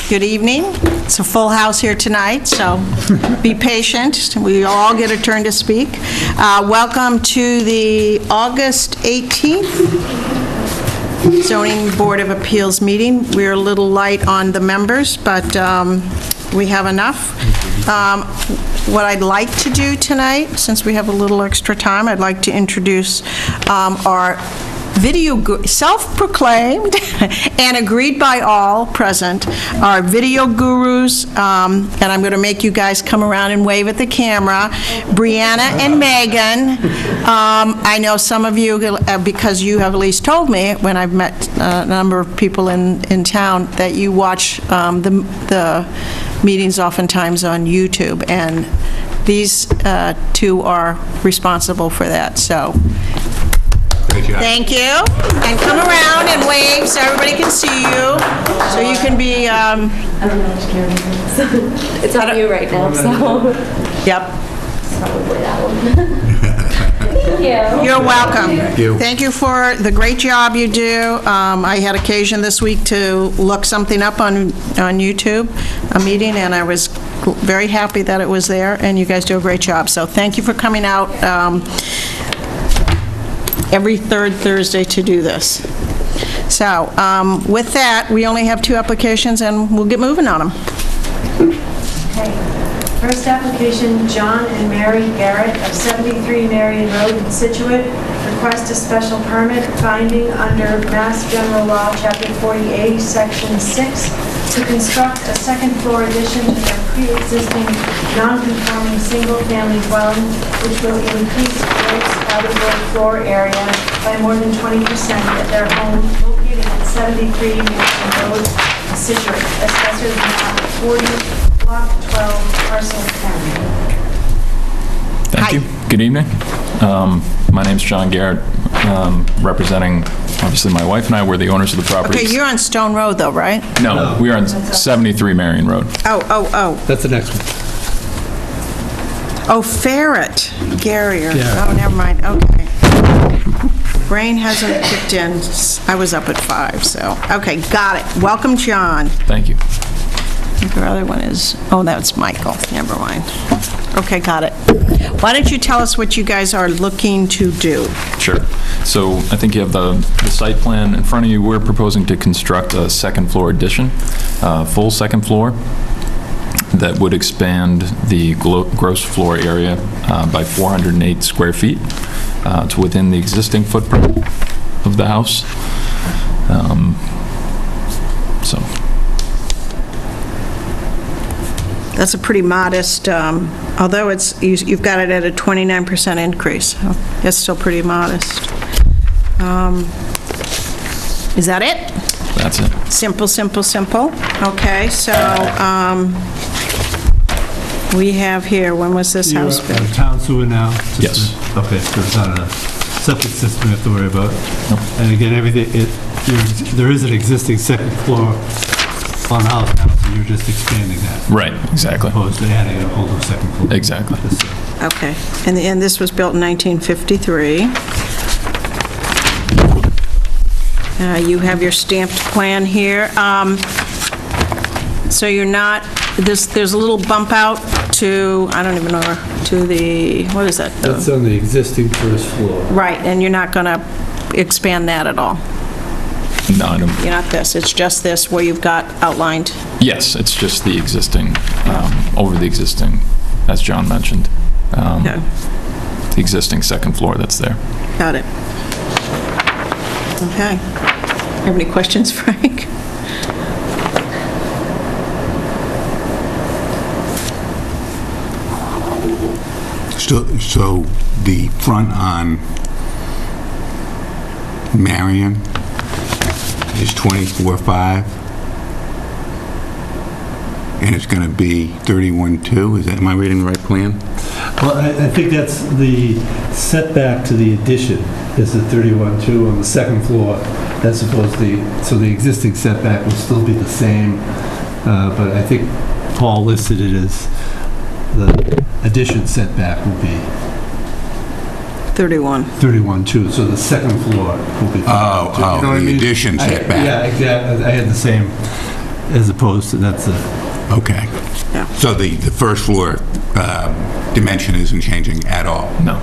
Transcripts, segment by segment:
Good evening. It's a full house here tonight, so be patient. We all get a turn to speak. Welcome to the August 18th Zoning Board of Appeals meeting. We're a little light on the members, but we have enough. What I'd like to do tonight, since we have a little extra time, I'd like to introduce our self-proclaimed and agreed by all present, our video gurus, and I'm going to make you guys come around and wave at the camera, Brianna and Megan. I know some of you, because you have at least told me when I've met a number of people in town, that you watch the meetings oftentimes on YouTube, and these two are responsible for that, so thank you, and come around and wave so everybody can see you, so you can be, I don't know which camera it is. It's on you right now, so. Yep. Probably that one. Thank you. You're welcome. Thank you. Thank you for the great job you do. I had occasion this week to look something up on YouTube, a meeting, and I was very happy that it was there, and you guys do a great job. So thank you for coming out every third Thursday to do this. So with that, we only have 2 applications, and we'll get moving on them. Okay. First application, John and Mary Garrett of 73 Marion Road in Scituate, request a special permit finding under Mass General Law, Chapter 48, Section 6, to construct a second-floor addition to their pre-existing non-conforming single-family dwelling, which will increase gross habitable floor area by more than 20% at their home located at 73 Marion Road in Scituate, Assessor's Map 40, Block 12, Parcel 10. Thank you. Good evening. My name's John Garrett, representing, obviously, my wife and I. We're the owners of the property. Okay, you're on Stone Road, though, right? No, we are on 73 Marion Road. Oh. That's the next one. Oh, Ferret, Garrier. Yeah. Oh, never mind, okay. Brain hasn't kicked in. I was up at 5, so, okay, got it. Welcome, John. Thank you. I think our other one is, oh, that's Michael. Never mind. Okay, got it. Why don't you tell us what you guys are looking to do? Sure. So I think you have the site plan in front of you. We're proposing to construct a second-floor addition, full second floor, that would expand the gross floor area by 408 square feet to within the existing footprint of the house. So. That's a pretty modest, although it's you've got it at a 29% increase. That's still pretty modest. Is that it? That's it. Simple, simple, simple. Okay, so we have here, when was this house built? You're town sewer now? Yes. Okay, so it's not a septic system you have to worry about? Nope. And again, there is an existing second floor on the house now, so you're just expanding that? Right, exactly. Opposed to adding a whole new second floor? Exactly. Okay, and this was built in 1953. You have your stamped plan here. So you're not, there's a little bump out to, I don't even know, to the, what is that? That's on the existing first floor. Right, and you're not going to expand that at all? No, I don't. You're not this, it's just this where you've got outlined? Yes, it's just the existing, over the existing, as John mentioned. Okay. The existing second floor that's there. Got it. Okay. Have any questions, Frank? So the front on Marion is 24.5, and it's going to be 31.2. Am I reading the right plan? Well, I think that's the setback to the addition is the 31.2 on the second floor, as opposed to so the existing setback will still be the same, but I think Paul listed it as the addition setback will be 31.2, so the second floor will be 32. Oh, You know what I the mean? addition setback. Yeah, exactly. I had the same as opposed to, that's a, Okay. Yeah. So the first floor dimension isn't changing at all? No.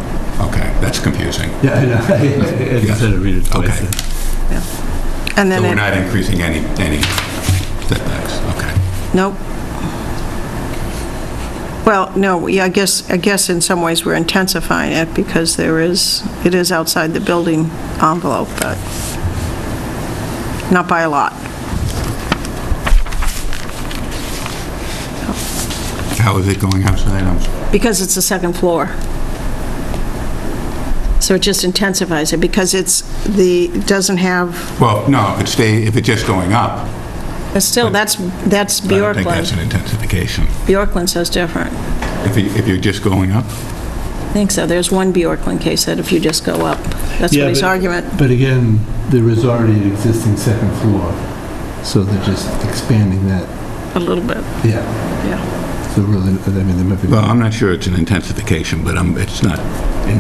Okay, that's confusing. yeah, I know. I just had to read it twice. Okay. And So then we're it, not increasing any setbacks, okay. nope. Well, no, yeah, I guess in some ways we're intensifying it because it is outside the building envelope, but not by a lot. How is it going outside? Because it's the second floor. So it just intensifies it because it doesn't have, Well, no, if it's just going up, but still, that's I don't think that's Bjorklund. an intensification. Bjorklund says different. If you're just going up? I think so. There's one Bjorklund case that if you just go up, that's Yeah, what his but- argument. But again, there is already an existing second floor, so they're just expanding that, A little bit, yeah. yeah. So really, I mean, there might be... Well, I'm not sure it's an intensification, but it's not...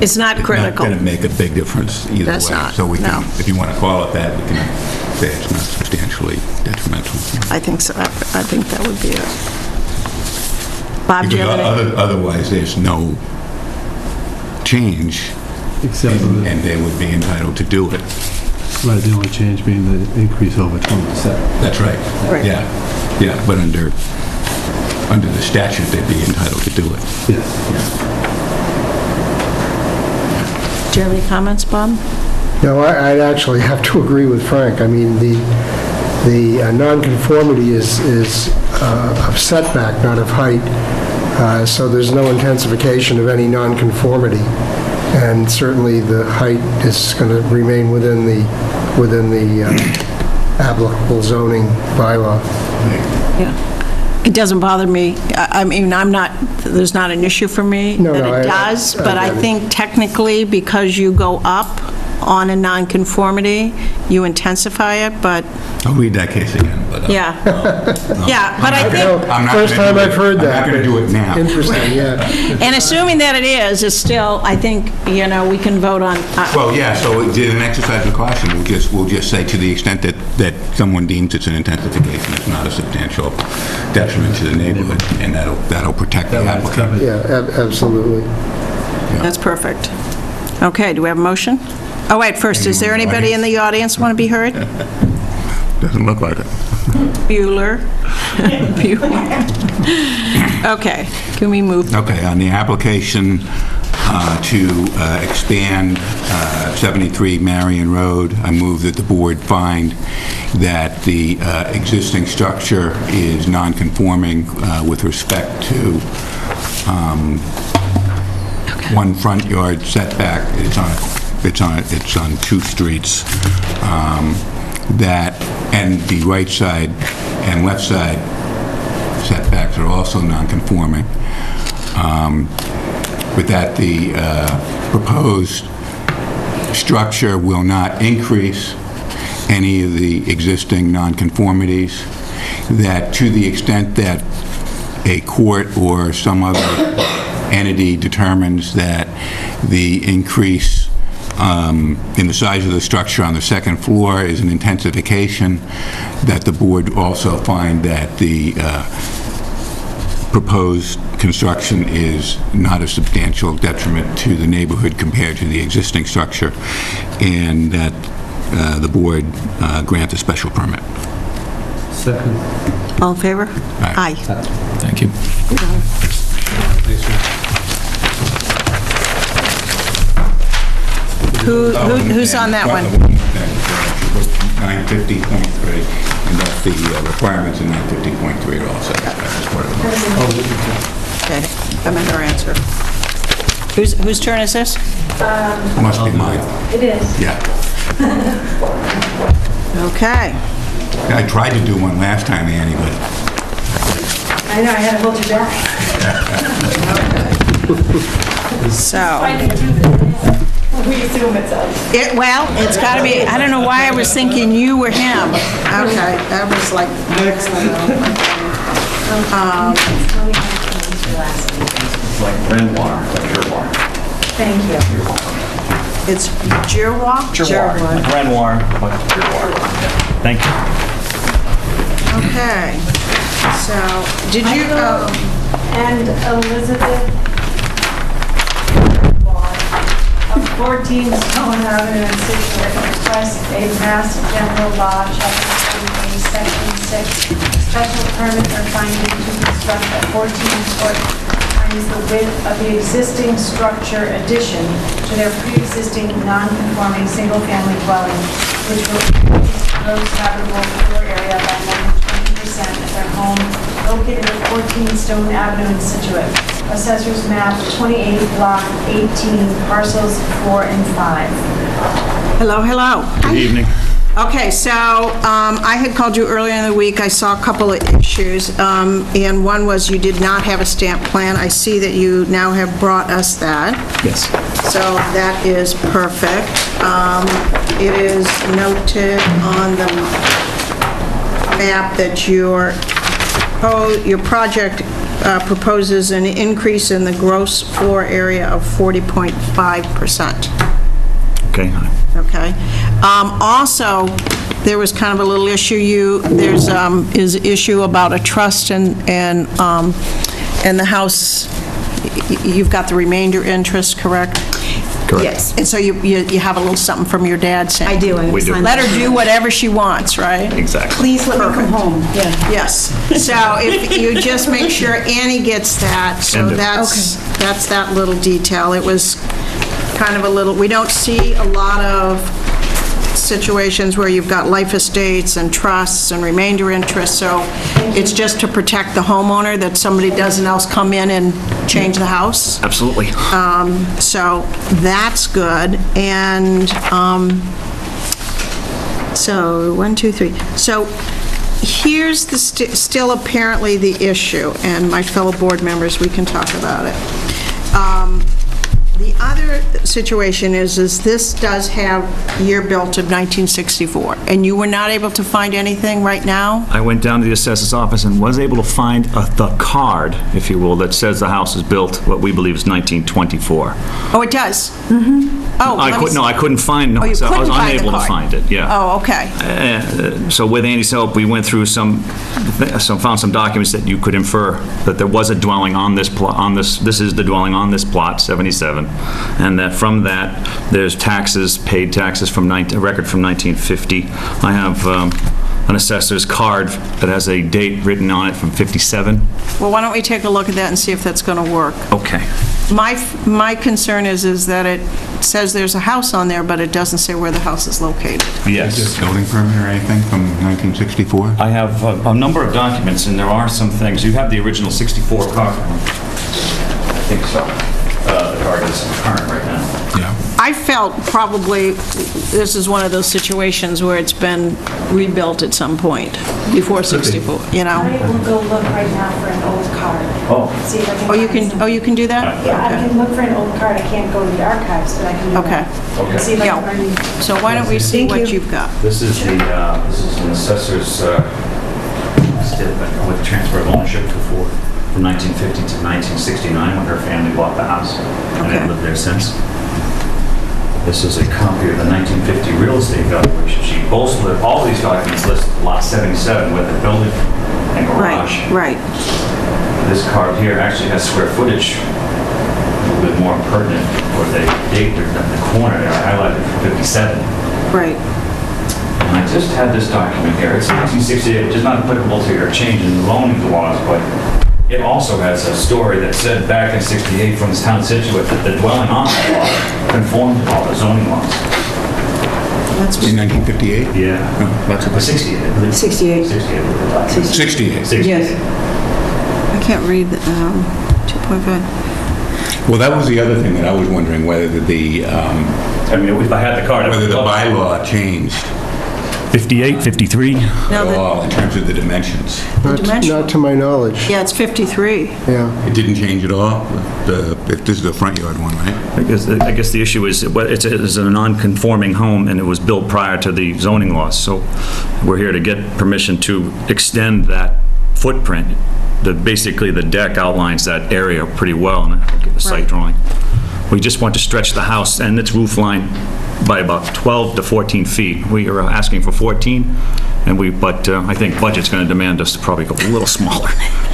It's not critical. It's not going to make a big difference either way. That's not, So we can, no. if you want to call it that, we can say it's not substantially detrimental. I think so. I think that would be it. Bob, do you have any? Because otherwise, there's no change, Except for the, and they would be entitled to do it. right, the only change being the increase over 20%. That's right. Right. Yeah, but under the statute, they'd be entitled to do it. Yes. Do you have any comments, Bob? No, I'd actually have to agree with Frank. I mean, the nonconformity is of setback, not of height, so there's no intensification of any nonconformity, and certainly the height is going to remain within the applicable zoning bylaw. Yeah. It doesn't bother me. I mean, there's not an issue for me No, that no, it I does, but I get it. think technically, because you go up on a nonconformity, you intensify it, but, I'll read that case again, but... yeah. Yeah, but I think, I'm not First gonna time do I've it. heard that. I'm not going to do it now. Interesting, yeah. and assuming that it is, it's still, I think, we can vote on, Well, yeah, so in an exercise of caution, we'll just say to the extent that someone deems it's an intensification, it's not a substantial detriment to the neighborhood, and that'll protect the That one's applicant. covered. Yeah, absolutely. that's perfect. Okay, do we have a motion? Oh, wait, first, is there anybody in the audience want to be heard? Doesn't look like it. Bueller. Okay, can we move? Okay, on the application to expand 73 Marion Road, I move that the board find that the existing structure is non-conforming with respect to one front yard setback. It's on two streets. That, and the right side and left side setbacks are also non-conforming. With that, the proposed structure will not increase any of the existing nonconformities. That to the extent that a court or some other entity determines that the increase in the size of the structure on the second floor is an intensification, that the board also find that the proposed construction is not a substantial detriment to the neighborhood compared to the existing structure, and that the board grant a special permit. Second. All in favor? Aye. Thank you. Who's on that one? 950.3, and that's the requirements in 950.3 are all set as part of the Okay, I'm in our answer. Whose turn is this? Must be mine. It is. Yeah. Okay. I tried to do one last time, Annie, but I know, I had to hold you back. So, We assume it's us. well, it's got to be, I don't know why I was thinking you were him. Okay, that was like, It's like Renoir, like Giroir. Thank you. it's Giroir? Giroir, like Renoir, like Giroir. Thank you. Okay, so, did you, Michael and Elizabeth of 14 Stone Avenue in Scituate request a Mass General Law, Chapter 48, Section 6, special permit or finding to construct a 14-foot times the width of the existing structure addition to their pre-existing non-conforming single-family dwelling, which will increase gross habitable floor area by more than 20% at their home located at 14 Stone Avenue in Scituate. Assessors map 28, block 18, parcels 4 and 5. hello, hello. Good evening. Okay, so I had called you earlier in the week. I saw a couple of issues, and one was you did not have a stamp plan. I see that you now have brought us that. Yes. So that is perfect. It is noted on the map that your project proposes an increase in the gross floor area of 40.5%. Okay. Okay. Also, there was kind of a little issue, there's is issue about a trust and the house, you've got the remainder interest, correct? Correct. Yes. And so you have a little something from your dad saying? I do. We do. Let her do whatever she wants, right? Exactly. Please let me come home. Yeah. Yes. So if you just make sure Annie gets that, so And- that's that little detail. It was kind of a little, we don't see a lot of situations where you've got life estates and trusts and remainder interest, so it's just to protect the homeowner that somebody doesn't else come in and change the house. Absolutely. So that's good. And so 1, 2, 3. So here's the still apparently the issue, and my fellow board members, we can talk about it. The other situation is this does have year built of 1964, and you were not able to find anything right now? I went down to the assessor's office and was able to find the card, if you will, that says the house is built, what we believe is 1924. Oh, it does? Mm-hmm. Oh, let me see. I couldn't find, Oh, you so I was couldn't find the unable to card. find it, yeah. Oh, okay. So with Andy's help, we went through found some documents that you could infer that there was a dwelling on this plot, this is the dwelling on this plot, 77, and that from that, there's paid taxes from a record from 1950. I have an assessor's card that has a date written on it from 57. Well, why don't we take a look at that and see if that's going to work? Okay. My concern is that it says there's a house on there, but it doesn't say where the house is located. Yes. Is it a building permit or anything from 1964? I have a number of documents, and there are some things. You have the original 64 card. I think so. The card is current right now. Yeah. I felt probably this is one of those situations where it's been rebuilt at some point before 64, you know? I will go look right now for an old card. Oh. See if I can Oh, you find can, some- oh, you can do that? Yeah, I can look for an old card. I can't go to the archives, but I can do Okay. that. See if I can find. Yeah. So why don't we see what you've got? This is an assessor's statement with transfer of ownership from 1950 to 1969 when her family bought the house, and Okay. they've lived there since. This is a copy of the 1950 real estate valuation sheet. All these documents list lot 77 with the building and garage. Right. This card here actually has square footage, a little bit more pertinent, or the date, the corner there, I highlighted for 57. Right. And I just had this document here. It's 1968, which is not applicable to your change in zoning laws, but it also has a story that said back in 68 from this town of Scituate that the dwelling on that lot conformed to all the zoning laws. That's In 1958? Yeah. That's Or 68, I believe. 68. 68 was the document. 68. 68. I can't read the 2.5. Well, that was the other thing that I was wondering, whether the I mean, if I had the card, I whether would the look. bylaw changed 58, 53. No, at all in terms of the dimensions. Not to my knowledge. Yeah, it's 53. Yeah. It didn't change at all? If this is the front yard one, right? I guess the issue is, it's a non-conforming home, and it was built prior to the zoning laws, so we're here to get permission to extend that footprint. Basically, the deck outlines that area pretty well, and I'll get the site Right. drawing. We just want to stretch the house and its roof line by about 12 to 14 feet. We are asking for 14, but I think budget's going to demand us to probably go a little smaller.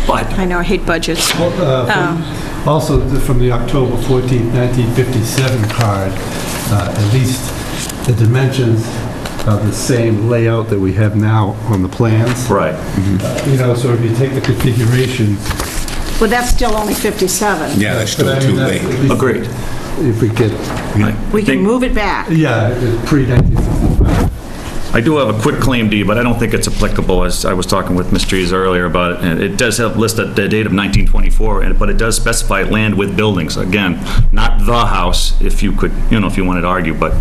But I know, I hate budgets. Also, from the October 14th, 1957 card, at least the dimensions are the same layout that we have now on the plans. right. So if you take the configuration... Well, that's still only 57. Yeah, that's still but I too mean, that's late. at least Agreed. If we get, We can move it back. yeah, pre-1965. I do have a quick claim deed, but I don't think it's applicable, as I was talking with Ms. Trees earlier about it. And it does have listed the date of 1924, but it does specify land with buildings. Again, not the house, if you could, if you wanted to argue, but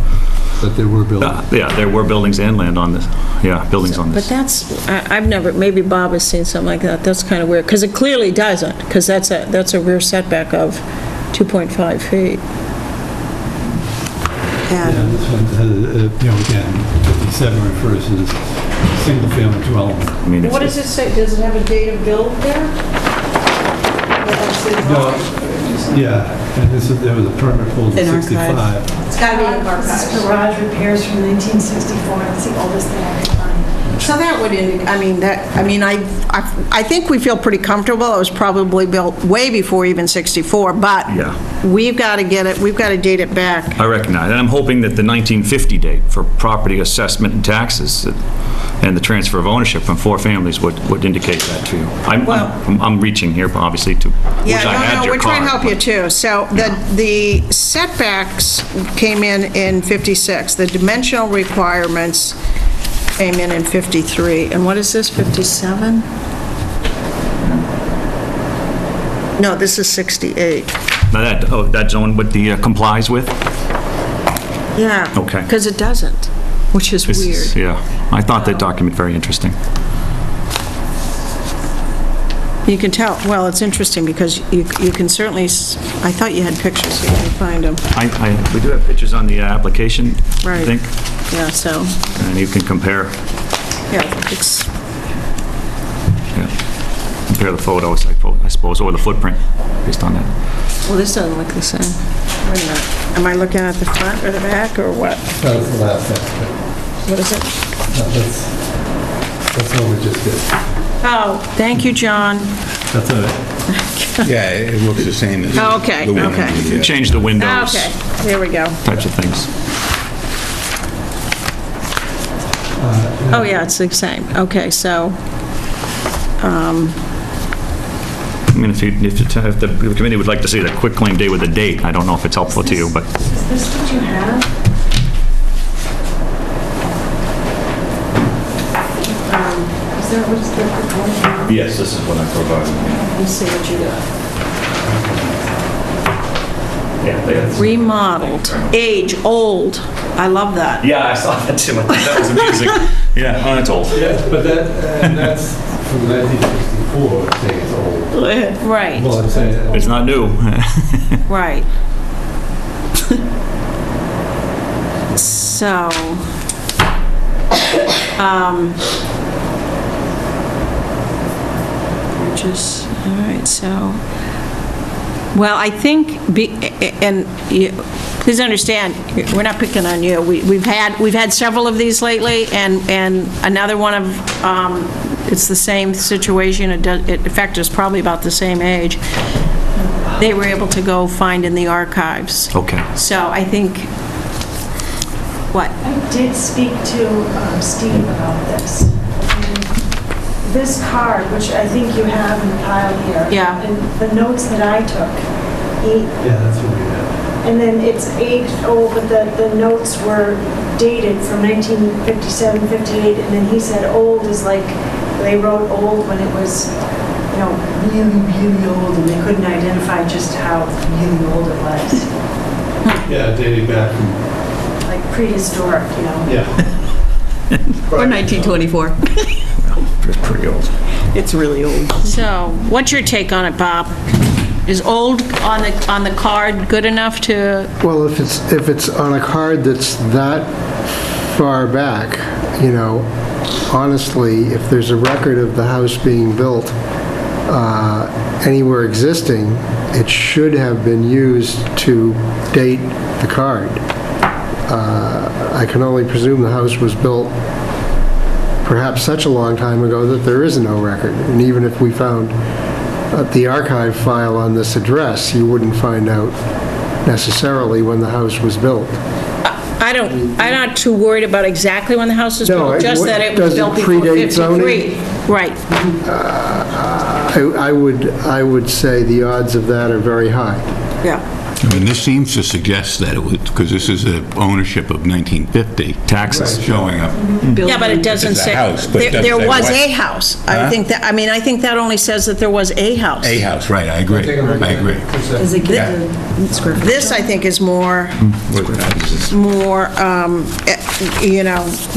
But there were buildings. yeah, there were buildings and land on this. Yeah, buildings on But this. that's, I've never, maybe Bob has seen something like that. That's kind of weird, because it clearly doesn't, because that's a rear setback of 2.5 feet. Yeah, And this one, again, 57 refers to this single-family dwelling. I mean, what does it say? Does it have a date of build there? No, yeah, and there was a permit pulled in In 65. It's got to be in This archives. is garage repairs from 1964. That's the oldest thing I could find. So that would, I think we feel pretty comfortable. It was probably built way before even 64, but Yeah. we've got to get it, we've got to date it back. I recognize, and I'm hoping that the 1950 date for property assessment and taxes and the transfer of ownership from four families would indicate that to you. I'm reaching here, obviously, to, which Yeah, I had no, your we're trying to card, help you but- too. So the setbacks came in 56. The dimensional requirements came in 53. And what is this, 57? No, this is 68. Now that zone what the complies with? Yeah. Okay. Because it doesn't, which is This is- weird. Yeah, I thought that document very interesting. You can tell, well, it's interesting because you can certainly, I thought you had pictures, so you can find them. We do have pictures on the application, I Right. think, Yeah, so, and you can compare the photos, I suppose, or the footprint, based on that. well, this doesn't look the same. Wait a minute. Am I looking at the front or the back or what? That was the last aspect. What is it? No, that's what we just did. Oh, thank you, John. That's all right. Yeah, it looks the same as Okay, the one okay. on the, Change the windows, Okay, there we go. types of things. Oh, yeah, it's the same. Okay, so, I mean, if the committee would like to see the quick claim date with a date, I don't know if it's helpful to you, but Is this what you have? Is that what's the proposal? yes, this is what I provided. let me see what you got. Yeah, Remodeled, age, old. I love that. yeah, I saw that too. I thought that was amazing. Yeah, oh, it's old. Yes, but that's from 1964, saying it's old. Right, Well, I'm saying, It's not new. right. So, just, all right, so, well, I think, and please understand, we're not picking on you. We've had several of these lately, and another one of, it's the same situation. It affects us probably about the same age. They were able to go find in the archives. Okay. So I think, what? I did speak to Steve about this. And this card, which I think you have in the pile here. Yeah. And the notes that I took, yeah, that's what we have. and then it's aged old, but the notes were dated from 1957, 58, and then he said old is like, they wrote old when it was, really, really old, and they couldn't identify just how really old it was. Yeah, dating back from, Like prehistoric, yeah. Or 1924. It's pretty old. It's really old. So, what's your take on it, Bob? Is old on the card good enough to, Well, if it's on a card that's that far back, honestly, if there's a record of the house being built anywhere existing, it should have been used to date the card. I can only presume the house was built perhaps such a long time ago that there is no record. And even if we found the archive file on this address, you wouldn't find out necessarily when the house was built. I'm not too worried about exactly when the house was No, built, just that it was does it built before predate 53. zoning? Right. I would say the odds of that are very high. Yeah. I mean, this seems to suggest that it was, because this is a ownership of 1950. Taxes. Showing up. Yeah, but it doesn't It's a say. house, but it There doesn't say was what. a house. I Huh? think that only says that there was a house. A house, right, I agree. I agree. Is it Yeah. square foot? This, I think, is more,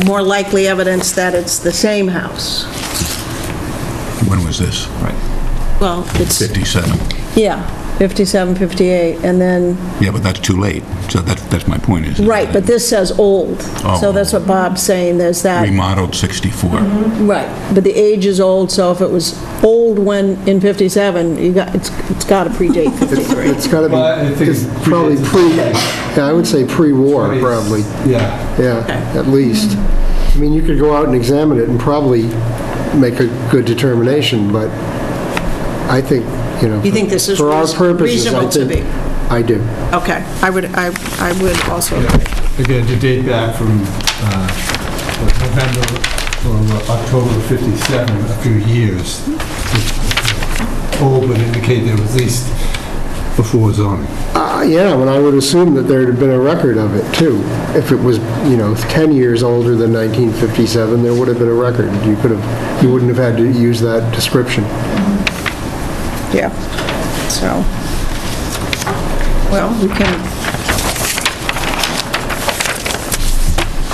more likely evidence that it's the same house. When was this? Right. Well, it's, 57. yeah, 57, 58, and then, Yeah, but that's too late. So that's my point is. right, but this says old. Oh. So that's what Bob's saying, there's that. Remodeled 64. Right, but the age is old, so if it was old when, in 57, it's got to predate 53. It's got to Well, I be, think it's it probably predates I would say pre-war, probably. Yeah. Yeah, at least. I mean, you could go out and examine it and probably make a good determination, but I think, You think this is for our purposes, reasonable I to think be? I do. Okay, I would also agree. Again, to date back from November or October of 57, a few years, old would indicate there was at least before zoning. Yeah, and I would assume that there had been a record of it, too. If it was, 10 years older than 1957, there would have been a record. You wouldn't have had to use that description. Yeah, so, well, we can,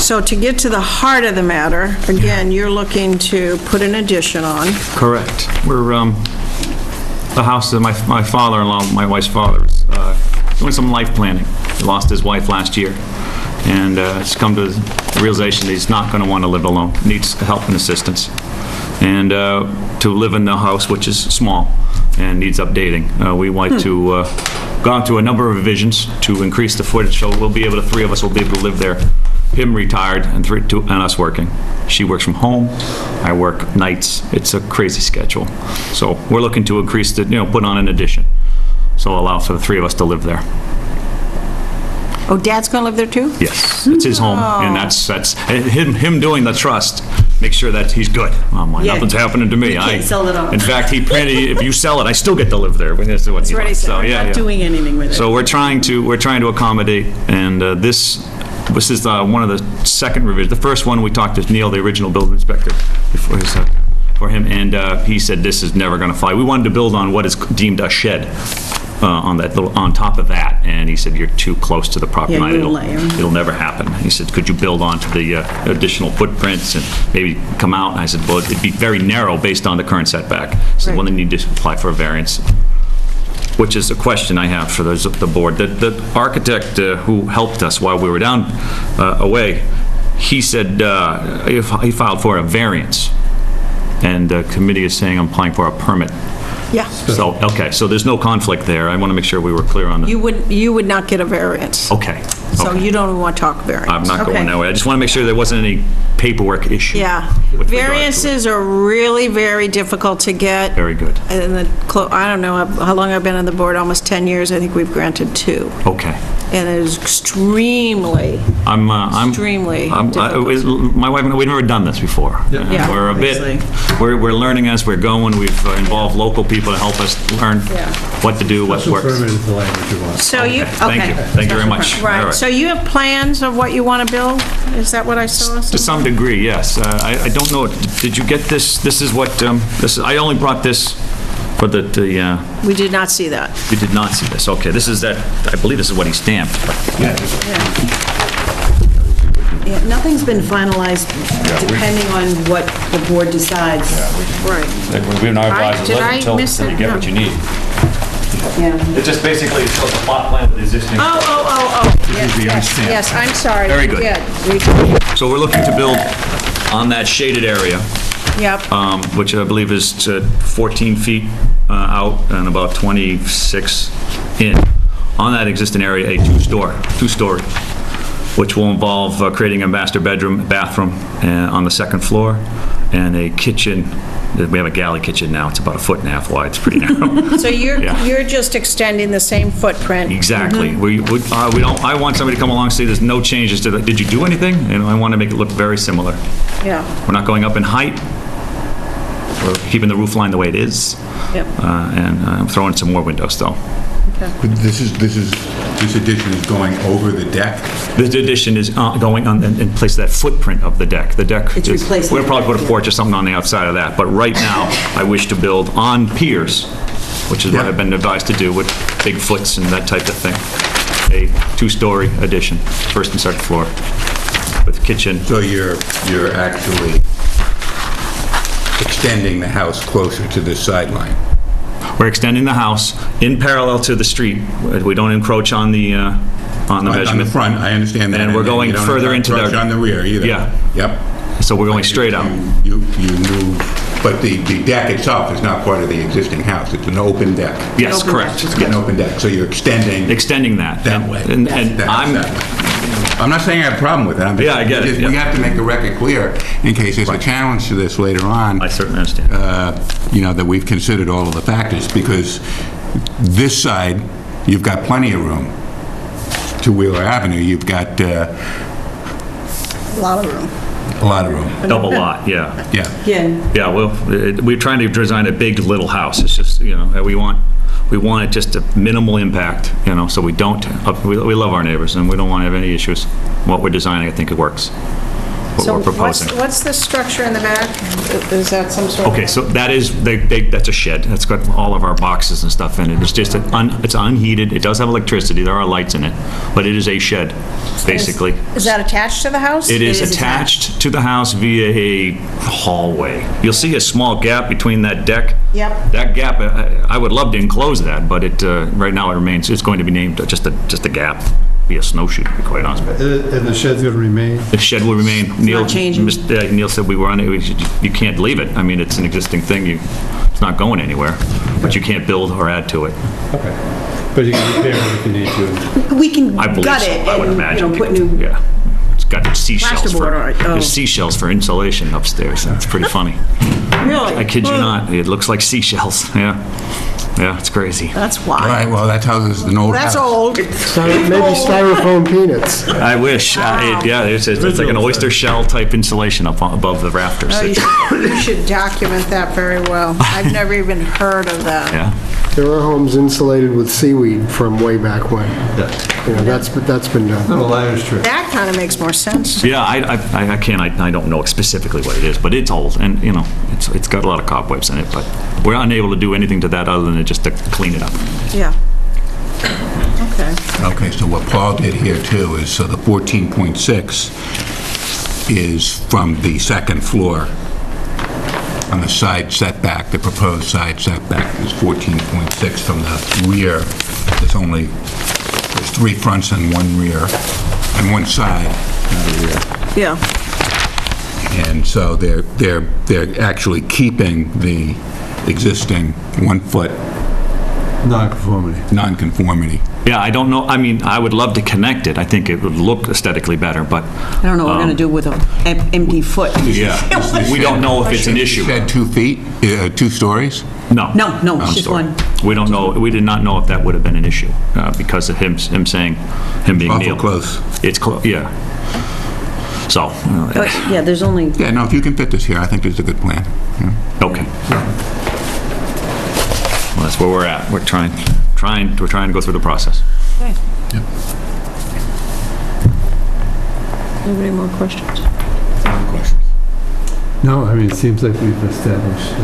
so to get to the heart of the matter, again, you're looking to put an addition on. Correct. We're, the house that my father-in-law, my wife's father, is doing some life planning. He lost his wife last year, and it's come to the realization that he's not going to want to live alone, needs help and assistance, and to live in the house, which is small and needs updating. We want to gone through a number of revisions to increase the footage, so the three of us will be able to live there. Him retired and us working. She works from home, I work nights. It's a crazy schedule. So we're looking to increase put on an addition, so allow for the three of us to live there. Oh, Dad's going to live there too? Yes, it's his home, and that's him doing the trust. Make sure that he's good. Oh my, Yeah. nothing's happening to me. You can't sell it off. In fact, if you sell it, I still get to live there. That's what he That's what he wants. said. So, I'm yeah, not yeah. doing anything with it. So we're trying to accommodate, and this is one of the second revisions. The first one, we talked to Neil, the original building inspector, for him, and he said this is never going to fly. We wanted to build on what is deemed a shed on top of that, and he said, you're too close to the property Yeah, line. you're layering. It'll never happen. He said, could you build onto the additional footprints and maybe come out? And I said, well, it'd be very narrow based on the current setback. So well, they need to apply for a variance, which is a question I have for the board. The architect who helped us while we were down away, he said he filed for a variance, and the committee is saying I'm applying for a permit. Yeah. So, okay, so there's no conflict there. I want to make sure we were clear on that. You would not get a variance. Okay. So okay. you don't want to talk variance. I'm not going Okay. that way. I just want to make sure there wasn't any paperwork issue. Yeah. with regard to it. Variances are really very difficult to get. Very good. And I don't know how long I've been on the board, almost 10 years. I think we've granted 2. Okay. And it is extremely Extremely. difficult. My wife and I, we've never done this before. Yeah, We're a bit, we're learning as we're going. We've involved local people to help us learn Yeah. what to do, what Special works. permit is the language you want. So you, okay. Thank you. Thank you very much. All Right, right. so you have plans of what you want to build? Is that what I saw? To some degree, yes. I don't know, did you get this? This is what, I only brought this for We did not see that. you did not see this. Okay, this is that, I believe this is what he stamped. Yeah, nothing's been finalized depending on what the board decides. Right. We're not advised to live until you get what you need. Yeah. It just basically shows the plot plan with the existing. Oh. Yes, I'm sorry. Very We good. did. So we're looking to build on that shaded area, Yep. which I believe is 14 feet out and about 26 in. On that existing area, a two-story, which will involve creating a master bedroom, bathroom on the second floor, and a kitchen. We have a galley kitchen now. It's about 1.5 feet wide. It's pretty narrow. So Yeah. you're just extending the same footprint. Exactly. We don't, I want somebody to come along and say there's no changes to that. Did you do anything? And I want to make it look very similar. Yeah. We're not going up in height. We're keeping the roof line the way it is. Yep. And I'm throwing some more windows, though. This addition is going over the deck? This addition is going on in place of that footprint of the deck. The deck It's is, replacing we'll probably the put deck, a porch or something on the outside of that, but right now, I wish to build on piers, which is what Yeah. I've been advised to do with big foots and that type of thing. A two-story addition, first and second floor, with kitchen. So you're actually extending the house closer to this sideline? We're extending the house in parallel to the street. We don't encroach on the measurement. On the front, I understand that. And we're going you don't further into encroach the- on the rear either? Yeah. Yep. So we're going straight out. You move, but the deck itself is not part of the existing house. It's an open deck. Yes, correct. It's an open deck, so you're extending that. that way. And That I'm, way. I'm not saying I have a problem with it. I'm just- Yeah, I get it, We yeah. have to make the record clear in case there's a challenge to this later on. I certainly understand. That we've considered all of the factors, because this side, you've got plenty of room. To Wheeler Avenue, you've got A lot of room. a lot of room. Double lot, yeah. Yeah. Yeah, Yeah, well, we're trying to design a big little house. It's just, we want it just a minimal impact, so we don't, we love our neighbors and we don't want to have any issues. What we're designing, I think it works. What we're proposing. So what's the structure in the back? Is that some sort of... Okay, so that is, that's a shed. That's got all of our boxes and stuff in it. It's just, it's unheated. It does have electricity. There are lights in it, but it is a shed, basically. Is that attached to the house? It is attached to the house via a hallway. You'll see a small gap between that deck. Yep. That gap, I would love to enclose that, but right now it remains, it's going to be named just a gap. Be a snowshoe, to be quite honest with you. And the shed's going to remain? The shed will remain. Neil, changing? Neil said we were on it. You can't leave it. I mean, it's an existing thing. It's not going anywhere, but you can't build or add to it. Okay. But you can repair it if you need to. we can I believe gut so. it I would and, imagine. put new, Yeah. It's got seashells Plasterboard on it. Oh. there's seashells for insulation upstairs. That's pretty funny. Really? I kid you not. It looks like seashells. Yeah. Yeah, it's crazy. That's All why. right, well, that tells us it's an old house. That's old. Maybe styrofoam peanuts. I wish. Yeah, it's like an oyster shell type insulation up above the rafters. You should document that very well. I've never even heard of that. Yeah. There are homes insulated with seaweed from way back when. That's been done. Little liar's trick. That kind of makes more sense. Yeah, I don't know specifically what it is, but it's old, and, it's got a lot of cobwebs in it, but we're unable to do anything to that other than just to clean it up. Yeah. Okay. Okay, so what Paul did here too is, so the 14.6 is from the second floor on the side setback, the proposed side setback is 14.6 from the rear. There's 3 fronts and 1 rear, and 1 side, not a rear. Yeah. And so they're actually keeping the existing 1-foot Non-conformity. nonconformity. Yeah, I don't know, I mean, I would love to connect it. I think it would look aesthetically better, but, I don't know what we're going to do with an empty foot. yeah, we don't know if it's an issue. Shed 2 feet, 2 stories? No. No, I'm just sorry. one. We don't know, we did not know if that would have been an issue, because of him saying, him being Neil. Awful close. It's close, yeah. So, But, yeah, there's only, Yeah, no, if you can fit this here, I think this is a good plan. Yeah. okay. Well, that's where we're at. We're trying to go through the process. okay. Yep. Anybody more questions? No, I mean, it seems like we've established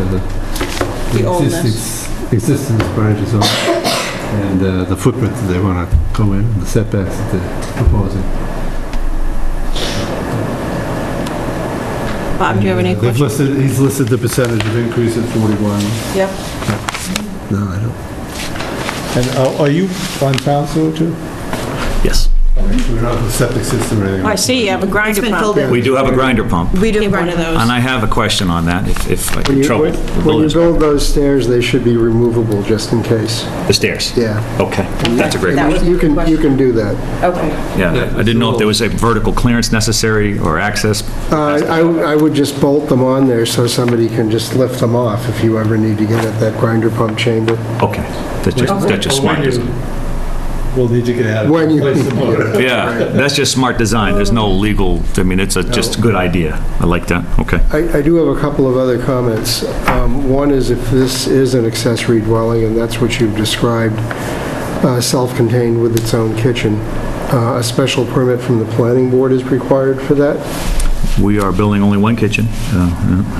The oldness. existence prior to zoning, and the footprint that they want to go in, the setbacks that they're proposing. Bob, do you have any questions? He's listed the percentage of increase at 41. Yep. No, I don't. And are you on town sewer too? Yes. We don't have a septic system or anything. I see you have a grinder been pump. filled in. We do have a grinder pump, We do Give have one of those. and I have a question on that, if I When can you, trouble. when you build those stairs, they should be removable just in case. The stairs? Yeah. Okay, that's a great That question. was You can do that. Okay. Yeah, I didn't know if there was a vertical clearance necessary or access. I would just bolt them on there so somebody can just lift them off if you ever need to get at that grinder pump chamber. Okay, that's just smart design. We'll need to get out of When you- place some more. Yeah, that's just smart design. There's no legal, I mean, it's just a good idea. I like that, okay. I do have a couple of other comments. One is if this is an accessory dwelling, and that's what you've described, self-contained with its own kitchen, a special permit from the planning board is required for that? We are building only one kitchen.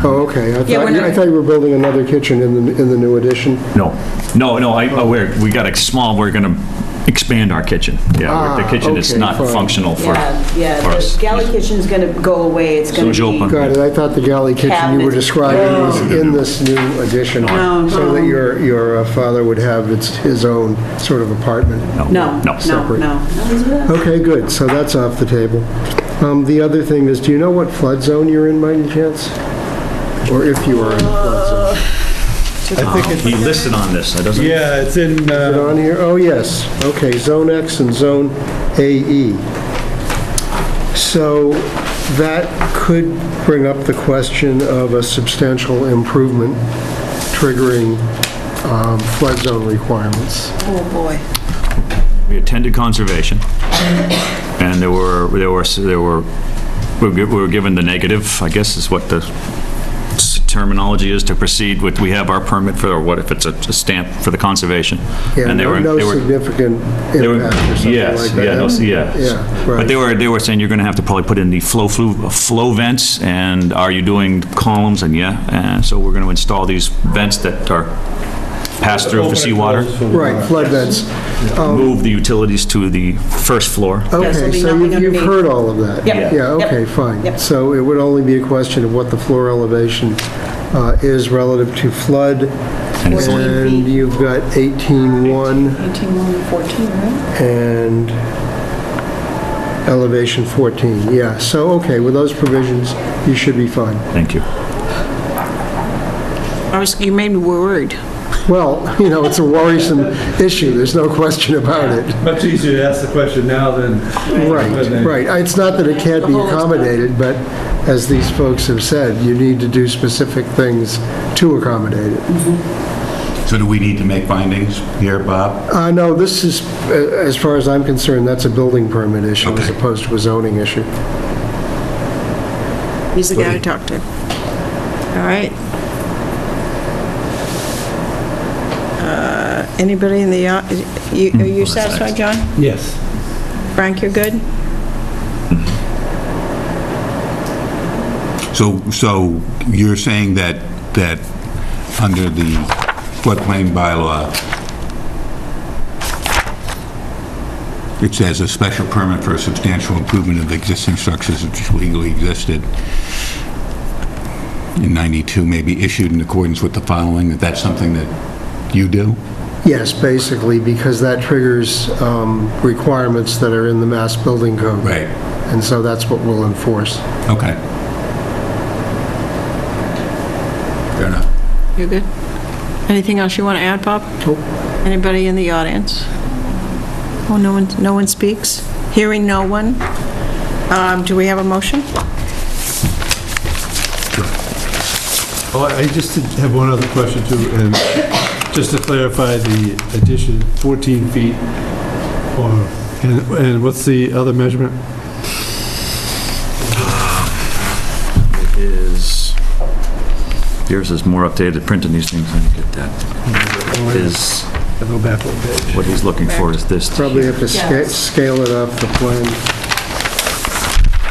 Oh, okay. Yeah, we're not- I thought you were building another kitchen in the new addition. No, we got a small, we're going to expand our kitchen. Yeah, the kitchen is okay, not fine. functional for Yeah, for us. the galley kitchen's going to go away. It's going Soon as you to be... open. Got it. I thought the galley kitchen you were Cabinets. describing was in this new addition. No, So that your father would have his own sort of apartment. No, no, Separate. no. Okay, good. So that's off the table. The other thing is, do you know what flood zone you're in by any chance? Or if you are in flood zone? I think it's, He listed on this, doesn't he? yeah, it's in, Is it on here? Oh, yes. Okay, Zone X and Zone AE. So that could bring up the question of a substantial improvement triggering flood zone requirements. Oh, boy. We attended conservation, and we were given the negative, I guess is what the terminology is, to proceed with, we have our permit for, or what if it's a stamp for the conservation. Yeah, And they were- no they were- significant they were- impact or something yes, like that. yeah, no, yeah. Yeah, right. But they were saying you're going to have to probably put in the flow vents, and are you doing columns, and so we're going to install these vents that are pass through for seawater, Right, flood vents. move the utilities to the first floor. there'll Okay, be so nothing you've underneath. heard all of that? Yep. Yeah, okay, Yep. fine. Yep. So it would only be a question of what the floor elevation is relative to flood, And it's only- and you've got 18.1 18, 14, right? and elevation 14, yeah. So, okay, with those provisions, you should be fine. Thank you. You made me worried. Well, it's a worrisome issue, there's no question about it. much easier to ask the question now than... Right. It's not that it can't be accommodated, but as these folks have said, you need to do specific things to accommodate it. So do we need to make findings here, Bob? No, this is, as far as I'm concerned, that's a building permit issue as Okay. opposed to a zoning issue. He's the guy to talk to. All right. Anybody in the, are you satisfied, John? Yes. Frank, you're good? So you're saying that under the floodplain bylaw, it says a special permit for a substantial improvement of existing structures which legally existed in 92 may be issued in accordance with the following, that's something that you do? Yes, basically, because that triggers requirements that are in the Mass Building Code. Right. And so that's what we'll enforce. Okay. Fair enough. You're good? Anything else you want to add, Bob? Nope. Anybody in the audience? Oh, no one speaks? Hearing no one? Do we have a motion? Oh, I just have one other question too, and just to clarify the addition, 14 feet, and what's the other measurement? It is, yours is more updated, printing these things, I didn't get that. Is, I'll go back one page. what he's looking for is this. Probably have to scale it off the plan.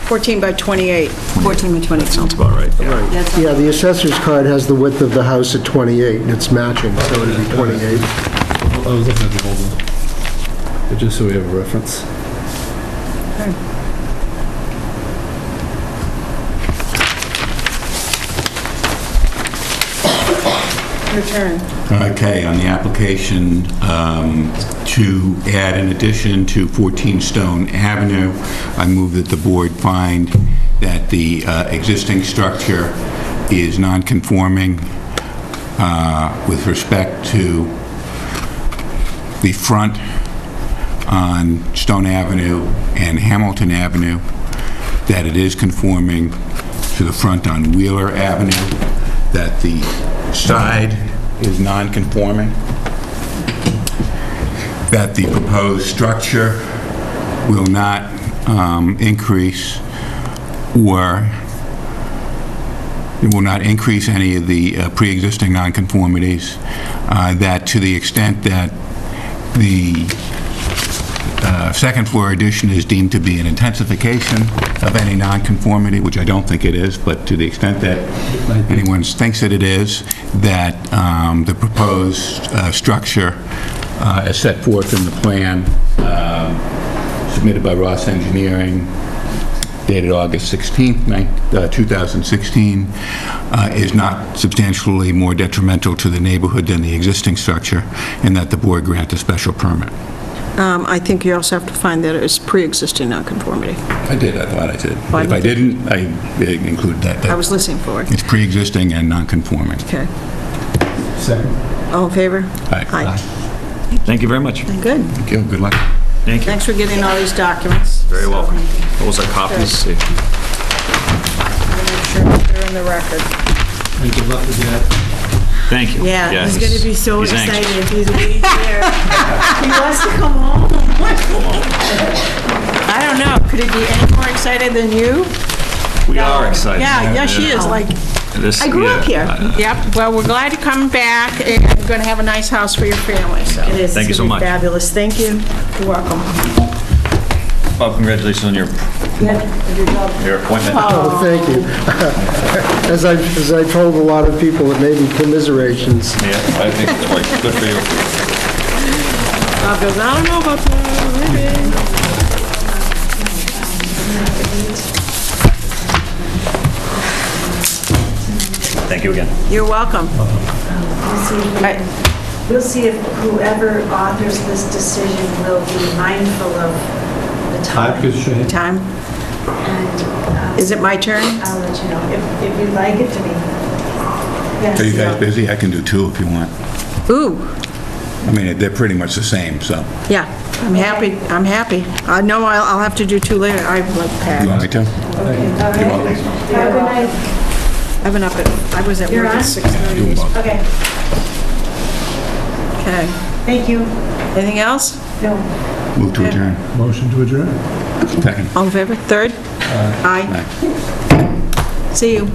14 by 28. 14 to 20. Sounds about right. Right. Yeah, the assessor's card has the width of the house at 28, and it's matching, so it'd be 28. I was looking at the old one, but just so we have a reference. Your turn. Okay, on the application to add an addition to 14 Stone Avenue, I move that the board find that the existing structure is non-conforming with respect to the front on Stone Avenue and Hamilton Avenue, that it is conforming to the front on Wheeler Avenue, that the side is non-conforming, that the proposed structure will not increase any of the pre-existing nonconformities, that to the extent that the second floor addition is deemed to be an intensification of any nonconformity, which I don't think it is, but to the extent that anyone thinks that it is, that the proposed structure as set forth in the plan submitted by Ross Engineering dated August 16th, 2016, is not substantially more detrimental to the neighborhood than the existing structure, and that the board grant a special permit. I think you also have to find that it's pre-existing nonconformity. I did, I thought I did. Well, If I didn't, I include that. I was listening for it. It's pre-existing and non-conforming. Okay. Second. All in favor? Aye. Thank you very much. Good. Thank you, good luck. Thank you. Thanks for getting all these documents. Very welcome. Those are copies. Make sure they're in the record. And good luck with that. Thank you. Yeah, he's going to be so he's anxious. excited. He's waiting there. He wants to come home. I don't know, could he be any more excited than you? We are excited. Yeah, she is, like, This- I grew up here. yep, well, we're glad you're coming back, and you're going to have a nice house for your family, so. It is. Thank you It's so gonna be much. Fabulous. Thank you. You're welcome. Bob, congratulations on your appointment. Oh, thank you. As I told a lot of people, it may be commiserations. Yeah, I think it's like good for you. Bob goes, I don't know about that. Thank you again. You're welcome. We'll see if whoever authors this decision will be mindful of the time. Good shade. Time, And is it my turn? I'll let you know, if you'd like it to be. Yes. Are you guys busy? I can do two if you want. Ooh, I mean, they're pretty much the same, so. yeah, I'm happy, I know I'll have to do two later, I like You want me Pat. to? Okay, all right. Have a good night. I've been up at, I was at You're work on? at 6:30. Do them both. Okay, Okay, thank you. anything else? No. Move to adjourn. Motion to adjourn? Second. All in favor? Third? Aye. See you.